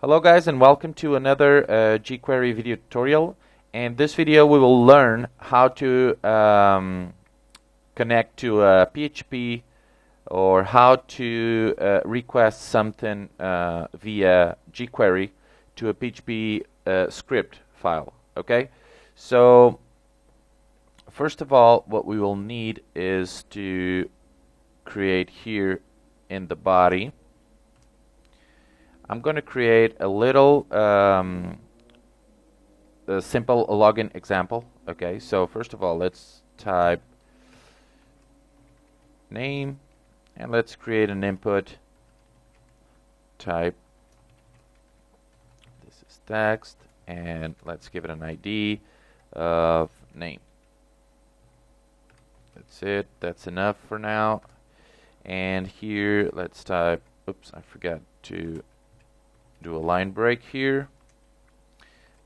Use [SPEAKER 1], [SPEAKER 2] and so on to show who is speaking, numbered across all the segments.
[SPEAKER 1] Hello guys, and welcome to another jQuery video tutorial. In this video we will learn how to connect to a PHP or how to request something via jQuery to a PHP script file. Okay, so first of all what we will need is to create here in the body. I'm going to create a little a simple login example. Okay, so first of all, let's type name and let's create an input type. This is text, and let's give it an ID of name. That's it. That's enough for now. And here, let's type. Oops, I forgot to do a line break here.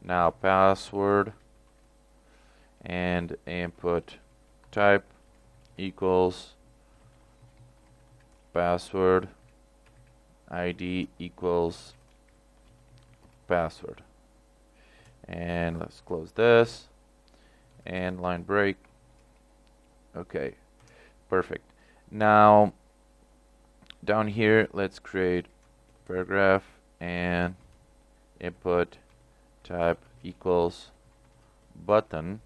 [SPEAKER 1] Now password and input type equals password ID equals password. And let's close this and line break. Okay, perfect. Now down here let's create paragraph and input type equals button,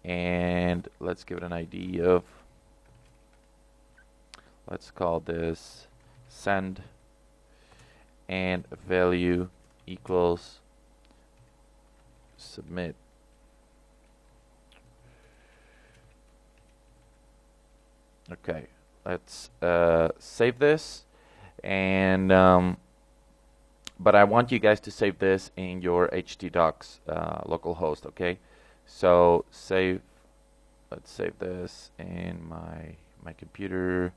[SPEAKER 1] and let's give it an ID of, let's call this send, and value equals submit. Okay, let's save this, and but I want you guys to save this in your htdocs localhost. Okay, so let's save this in my computer,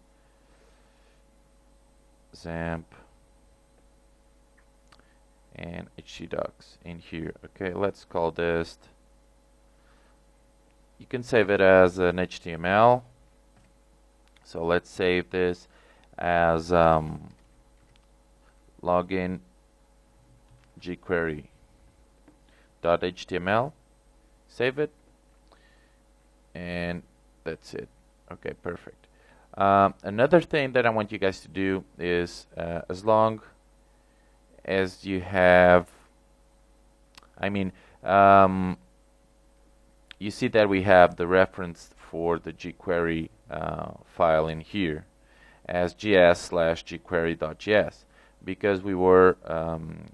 [SPEAKER 1] XAMPP and htdocs in here. Okay, let's call this, you can save it as an HTML, so let's save this as login jQuery.html, save it, and that's it. Okay, perfect. Another thing that I want you guys to do is as long as you have, you see that we have the reference for the jQuery file in here as gs/jQuery.js, because we were,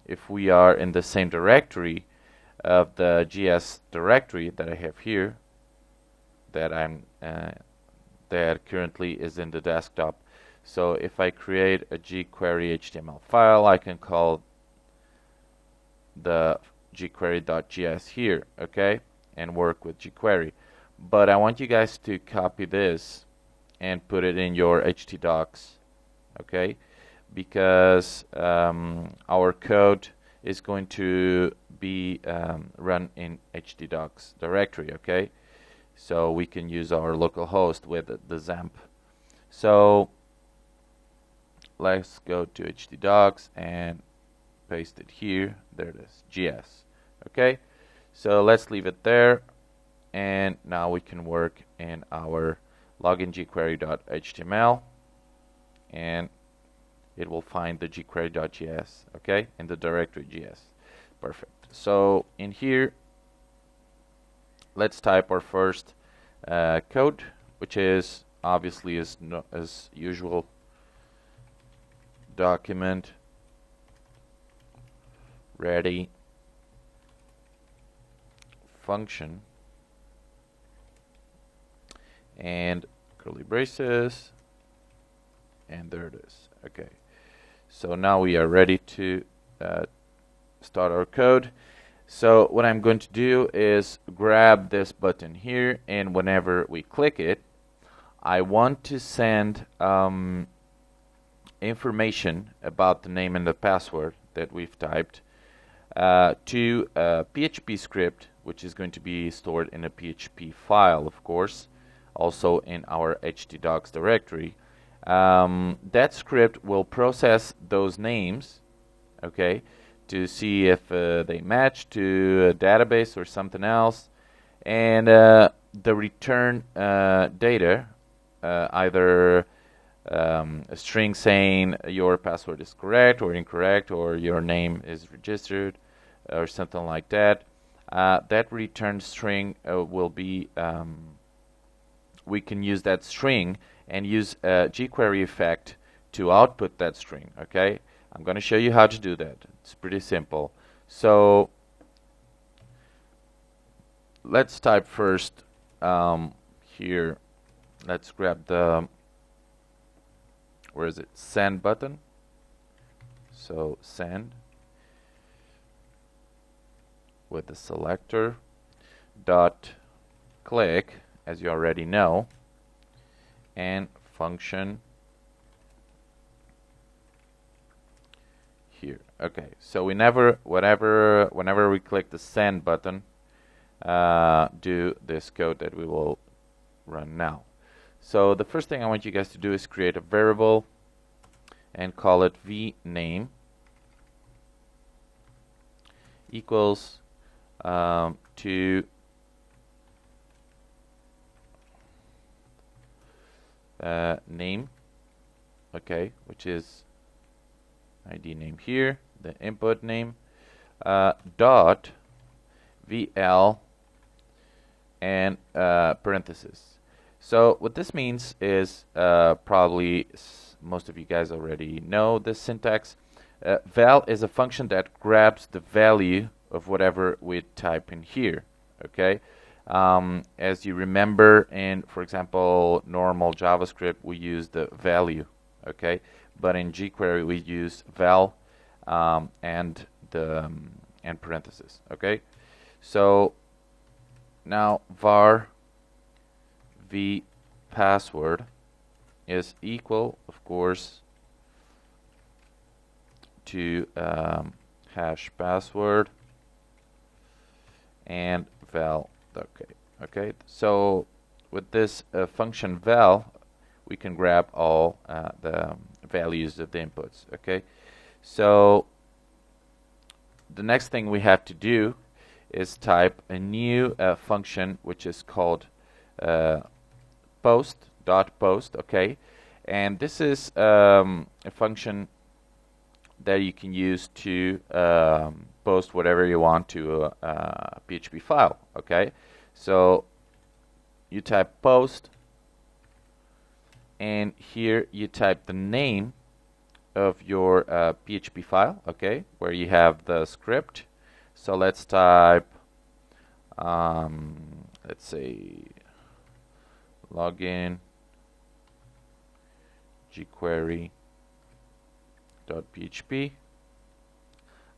[SPEAKER 1] if we are in the same directory of the GS directory that I have here, that that currently is in the desktop. So if I create a jQuery HTML file, I can call the jQuery.js here, okay, and work with jQuery. But I want you guys to copy this and put it in your htdocs, okay, because our code is going to be run in htdocs directory, okay, so we can use our local host with the XAMPP. So let's go to htdocs and paste it here. There it is, GS. Okay, so let's leave it there, and now we can work in our login jQuery.html, and it will find the jQuery.js, okay, in the directory GS. Perfect. So in here, let's type our first code, which is obviously as usual, document ready function and curly braces, and there it is. Okay, so now we are ready to start our code. So what I'm going to do is grab this button here, and whenever we click it, I want to send information about the name and the password that we've typed to a PHP script, which is going to be stored in a PHP file, of course, also in our htdocs directory. That script will process those names, okay, to see if they match to a database or something else, and the return data, either a string saying your password is correct or incorrect, or your name is registered, or something like that. That return string will be, we can use that string and use a jQuery effect to output that string. Okay, I'm going to show you how to do that. It's pretty simple. So let's type first here. Let's grab the, where is it, send button. So send with the selector dot click, as you already know, and function here. Okay, so whenever we click the send button, do this code that we will run now. So the first thing I want you guys to do is create a variable and call it vName equals to name, okay, which is ID name here, the input name, dot VL and parentheses. So what this means is, probably most of you guys already know this syntax. Val is a function that grabs the value of whatever we type in here. Okay, as you remember, in, for example, normal JavaScript, we use the value. Okay, but in jQuery we use val and the and parentheses. Okay, so now var v password is equal, of course, to hash password and val. Okay, so with this function val, we can grab all the values of the inputs. Okay, so the next thing we have to do is type a new function which is called post. Okay, and this is a function that you can use to post whatever you want to a PHP file. Okay, so you type post, and here you type the name of your PHP file, okay, where you have the script. So let's type, let's say, login jQuery.php.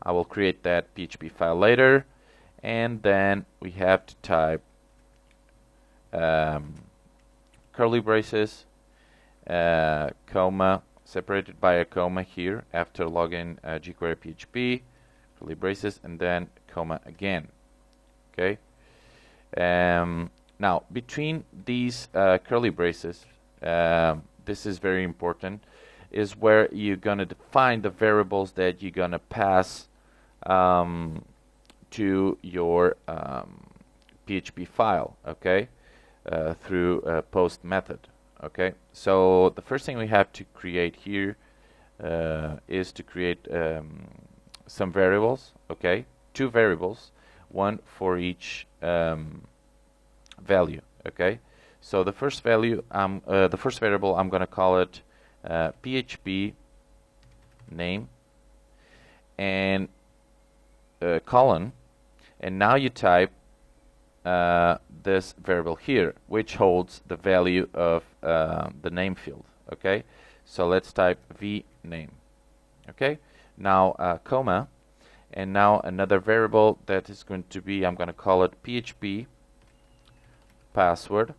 [SPEAKER 1] I will create that PHP file later, and then we have to type curly braces, comma, separated by a comma here after login jQuery PHP, curly braces, and then comma again. Okay. Now between these curly braces, this is very important, is where you're gonna define the variables that you're gonna pass to your PHP file. Okay, through a post method. Okay, so the first thing we have to create here is to create some variables. Okay, two variables, one for each value. Okay, so the first value, the first variable, I'm gonna call it PHP name and colon, and now you type this variable here, which holds the value of the name field. Okay, so let's type vName. Okay, now comma, and now another variable that is going to be, I'm going to call it PHP password.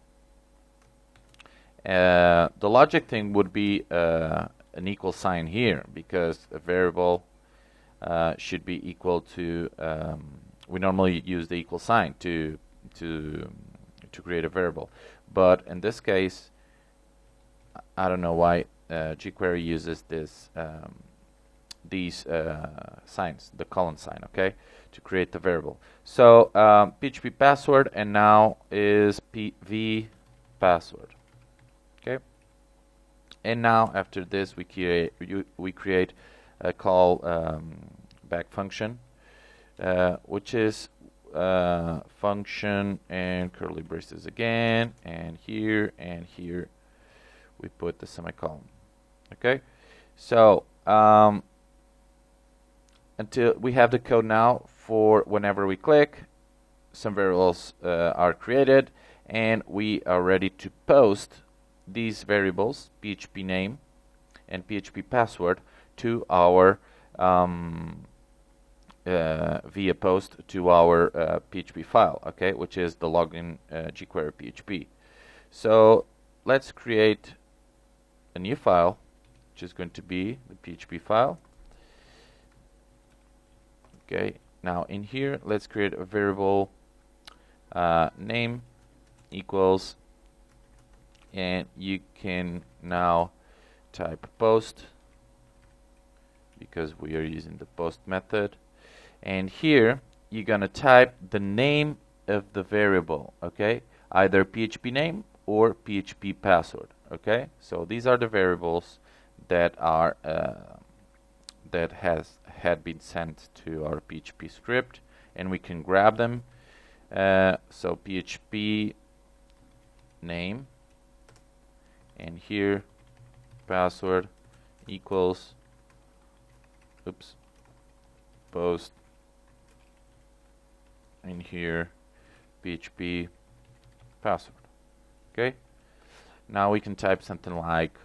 [SPEAKER 1] The logic thing would be an equal sign here, because a variable should be equal to, we normally use the equal sign to create a variable, but in this case I don't know why jQuery uses this these signs, the colon sign, okay, to create the variable. So PHP password, and now is PV password, okay. And now after this we create a call back function, which is function and curly braces again, and here we put the semicolon, okay. So until we have the code now for whenever we click, some variables are created, and we are ready to post these variables, PHP name and PHP password, to our via post to our PHP file, okay, which is the login jQuery PHP. So let's create a new file, which is going to be the PHP file. Okay, now in here let's create a variable name equals, and you can now type post because we are using the post method, and here you're gonna type the name of the variable, okay, either PHP name or PHP password, okay. So these are the variables that are that had been sent to our PHP script, and we can grab them. So PHP name, and here password equals, oops, post, and here PHP password, okay. Now we can type something like,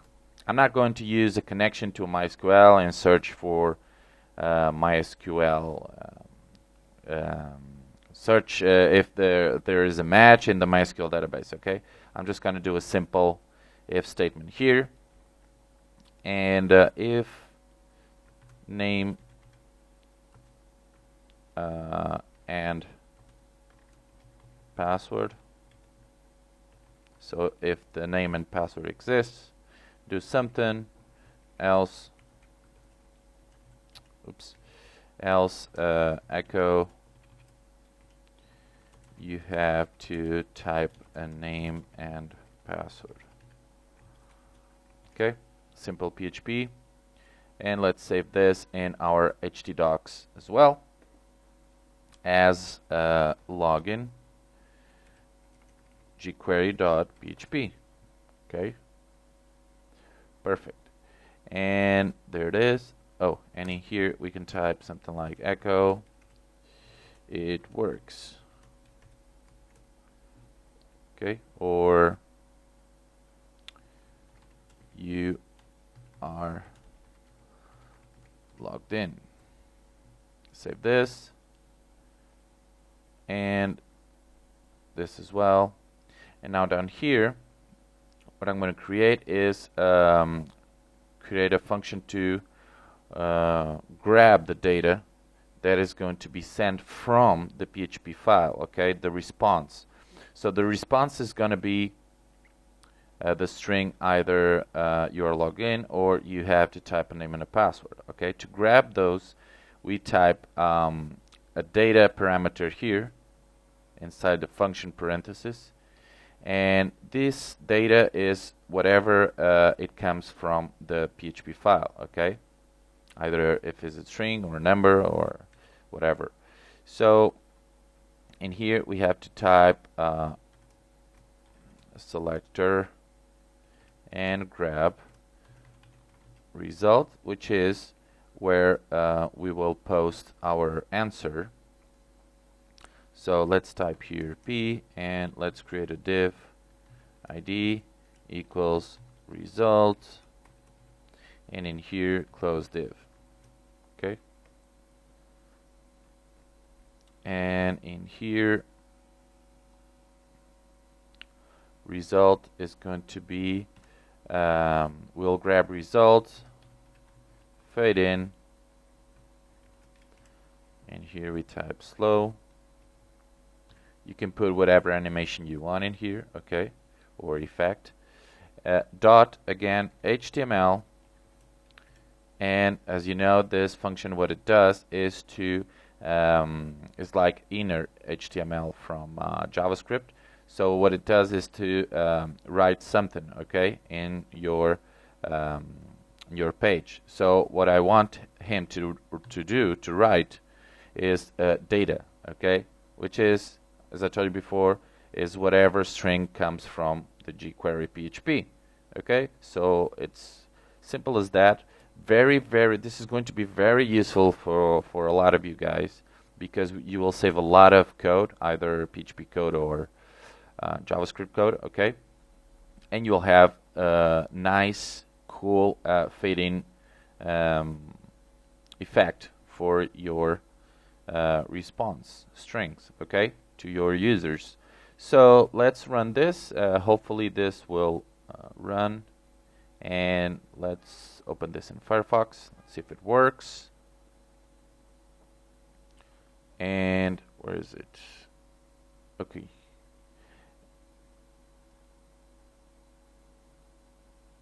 [SPEAKER 1] I'm not going to use a connection to MySQL and search for MySQL search if there is a match in the MySQL database, okay. I'm just going to do a simple if statement here, and if name and password. So if the name and password exists, do something else, oops, else echo, you have to type a name and password, okay. Simple PHP. And let's save this in our htdocs as well as login jQuery.php, okay, perfect. And there it is. Oh, and in here we can type something like echo, it works, okay, or you are logged in. Save this and this as well. And now down here, what I'm going to create is create a function to grab the data that is going to be sent from the PHP file, okay, the response. So the response is going to be the string either you are logged in or you have to type a name and a password, okay. To grab those, we type a data parameter here inside the function parenthesis, and this data is whatever it comes from the PHP file, okay, either if it's a string or a number or whatever. So in here we have to type a selector and grab result, which is where we will post our answer. So let's type here p, and let's create a div id equals result, and in here close div, okay. And in here result is going to be we'll grab result, fade in, and here we type slow. You can put whatever animation you want in here, okay, or effect. Dot again HTML, And as you know, this function, what it does is to is like inner HTML from JavaScript. So what it does is to write something, okay, in your page. So what I want him to write is data, okay, which is, as I told you before, is whatever string comes from the jQuery PHP. Okay, so it's simple as that. This is going to be very useful for a lot of you guys, because you will save a lot of code, either PHP code or JavaScript code. Okay, and you'll have a nice, cool fading effect for your response strings, okay, to your users. So let's run this. Hopefully this will run, and let's open this in Firefox. Let's see if it works. And where is it? Okay.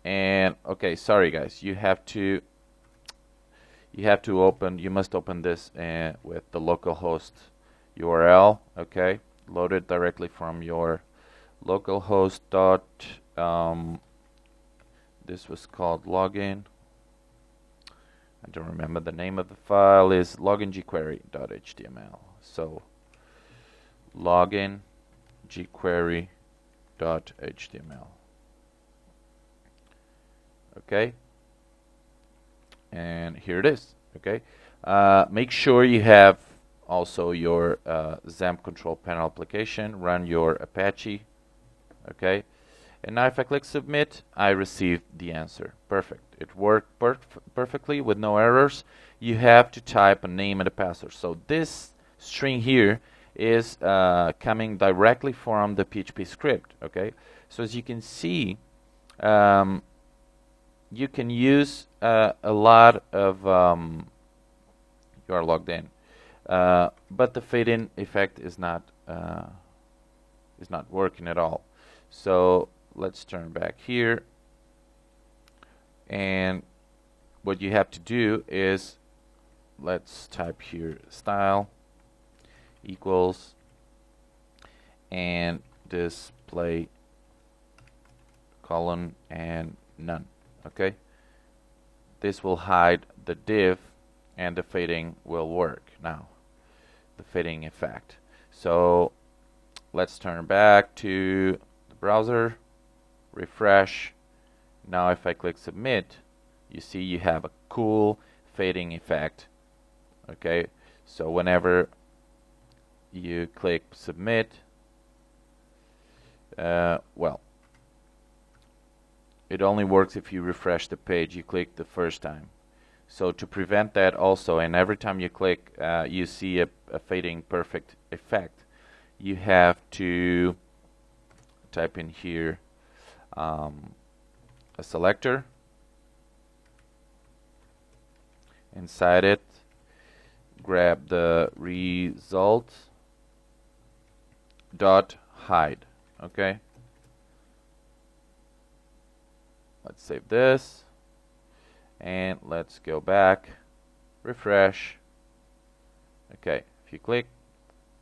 [SPEAKER 1] And okay, sorry guys, you must open this with the localhost URL, okay? Load it directly from your localhost dot this was called login. I don't remember the name of the file. Is login.jQuery.html. So login.jQuery.html. Okay, and here it is. Okay, make sure you have also your XAMPP control panel application. Run your Apache. Okay, and now if I click submit, I received the answer. Perfect. It worked perfectly with no errors. You have to type a name and a password. So this string here is coming directly from the PHP script. Okay, so as you can see, you can use a lot of you are logged in, but the fade-in effect is not working at all. So let's turn back here, and what you have to do is, let's type here style equals and display colon and none. Okay, this will hide the div, and the fading will work now, the fading effect. So let's turn back to the browser, refresh. Now if I click submit, you see you have a cool fading effect. Okay, so whenever you click submit, well, it only works if you refresh the page you clicked the first time. So to prevent that also, and every time you click you see a fading perfect effect, you have to type in here a selector. Inside it, grab the result dot hide. Okay, let's save this, and let's go back, refresh. Okay, if you click,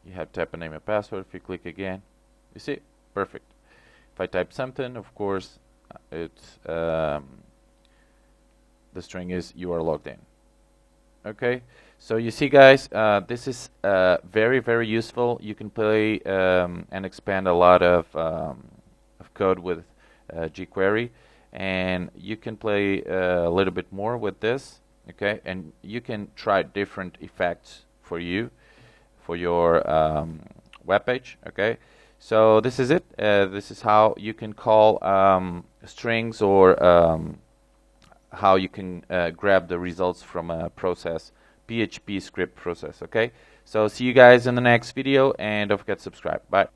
[SPEAKER 1] you have to type a name and password. If you click again, you see, perfect. If I type something, of course, it's the string is you are logged in. Okay, so you see guys, this is very, very useful. You can play and expand a lot of code with jQuery, and you can play a little bit more with this. Okay, and you can try different effects for you, for your web page. Okay, so this is it. This is how you can call strings, or how you can grab the results from a process, PHP script process. Okay, so see you guys in the next video, and don't forget to subscribe. Bye.